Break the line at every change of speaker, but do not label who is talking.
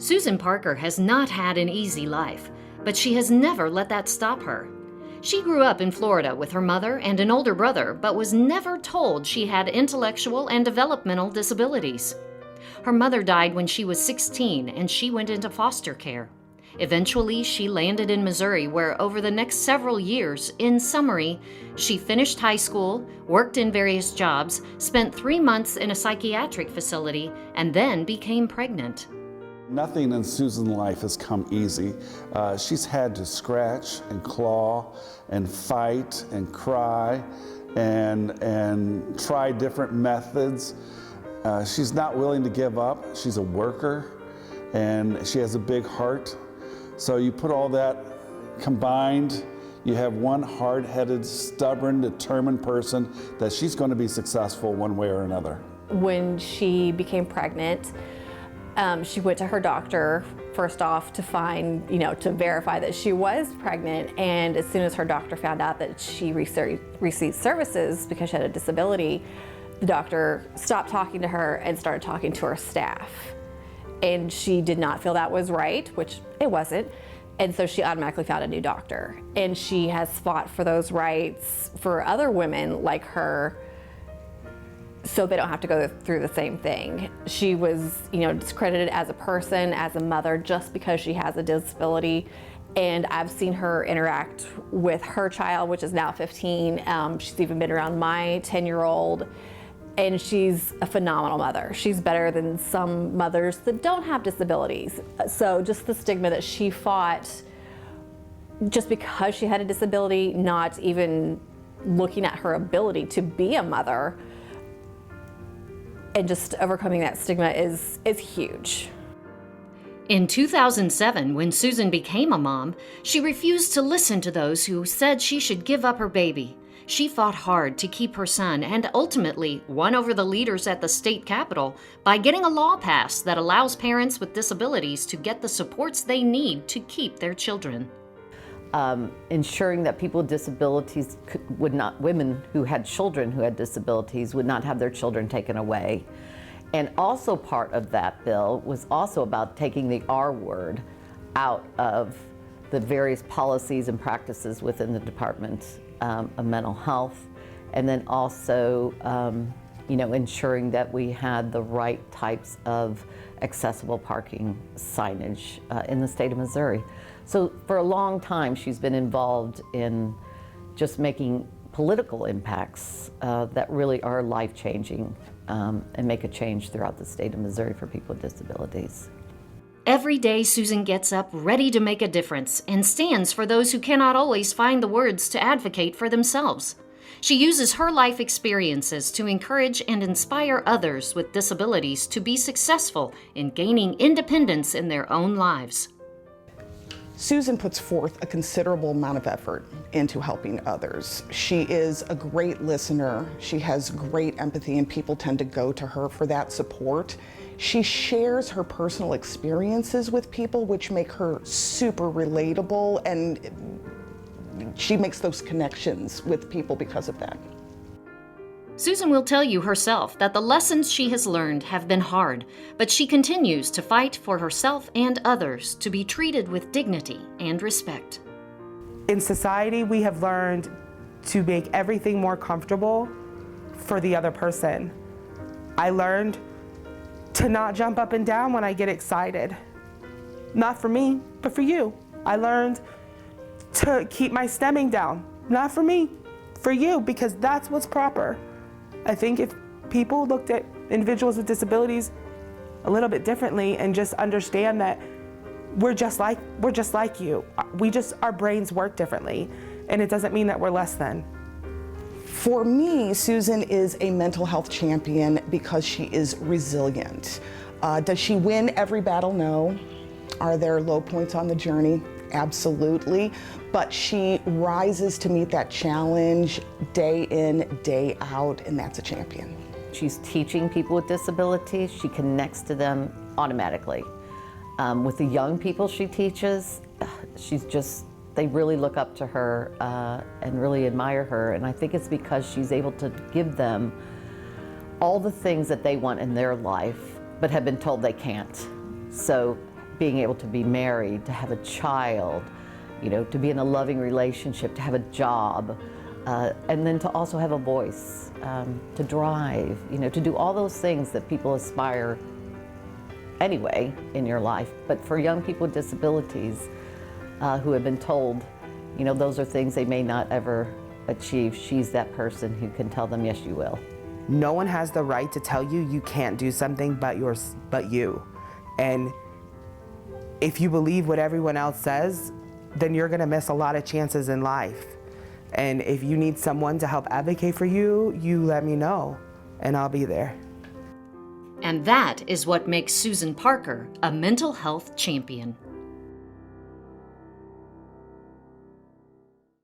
Susan Parker has not had an easy life, but she has never let that stop her. She grew up in Florida with her mother and an older brother, but was never told she had intellectual and developmental disabilities. Her mother died when she was 16 and she went into foster care. Eventually, she landed in Missouri, where over the next several years, in summary, she finished high school, worked in various jobs, spent 3 months in a psychiatric facility, and then became pregnant.
Nothing in Susan's life has come easy. She's had to scratch and claw and fight and cry and try different methods. She's not willing to give up. She's a worker and she has a big heart. So you put all that combined, you have one hard-headed, stubborn, determined person that she's going to be successful one way or another.
When she became pregnant, she went to her doctor first off to find, to verify that she was pregnant. And as soon as her doctor found out that she received services because she had a disability, the doctor stopped talking to her and started talking to her staff. And she did not feel that was right, which it wasn't. And so she automatically found a new doctor. And she has fought for those rights for other women like her, so they don't have to go through the same thing. She was, discredited as a person, as a mother, just because she has a disability. And I've seen her interact with her child, which is now 15. She's even been around my 10-year-old. And she's a phenomenal mother. She's better than some mothers that don't have disabilities. So just the stigma that she fought just because she had a disability, not even looking at her ability to be a mother, and just overcoming that stigma is huge.
In 2007, when Susan became a mom, she refused to listen to those who said she should give up her baby. She fought hard to keep her son and ultimately won over the leaders at the state capitol by getting a law passed that allows parents with disabilities to get the supports they need to keep their children.
Ensuring that people with disabilities women who had children who had disabilities would not have their children taken away. And also part of that bill was also about taking the R word out of the various policies and practices within the Department of Mental Health, and then also ensuring that we had the right types of accessible parking signage in the state of Missouri. So for a long time she's been involved in just making political impacts that really are life-changing and make a change throughout the state of Missouri for people with disabilities.
Every day, Susan gets up ready to make a difference and stands for those who cannot always find the words to advocate for themselves. She uses her life experiences to encourage and inspire others with disabilities to be successful in gaining independence in their own lives.
Susan puts forth a considerable amount of effort into helping others. She is a great listener. She has great empathy, and people tend to go to her for that support. She shares her personal experiences with people, which make her super relatable, and she makes those connections with people because of that.
Susan will tell you herself that the lessons she has learned have been hard, but she continues to fight for herself and others to be treated with dignity and respect.
In society, we have learned to make everything more comfortable for the other person. I learned to not jump up and down when I get excited. Not for me, but for you. I learned to keep my stemming down. Not for me, for you, because that's what's proper. I think if people looked at individuals with disabilities a little bit differently and just understand that we're just like you. Our brains work differently, and it doesn't mean that we're less than.
For me, Susan is a mental health champion because she is resilient. Does she win every battle? No. Are there low points on the journey? Absolutely. But she rises to meet that challenge day in, day out, and that's a champion.
She's teaching people with disabilities. She connects to them automatically. With the young people she teaches, they really look up to her and really admire her. And I think it's because she's able to give them all the things that they want in their life, but have been told they can't. So being able to be married, to have a child, you know, to be in a loving relationship, to have a job, and then to also have a voice, to drive, you know, to do all those things that people aspire anyway in your life. But for young people with disabilities who have been told, you know, those are things they may not ever achieve, she's that person who can tell them, yes, you will.
No one has the right to tell you you can't do something but you. And if you believe what everyone else says, then you're gonna miss a lot of chances in life. And if you need someone to help advocate for you, you let me know, and I'll be there.
And that is what makes Susan Parker a mental health champion.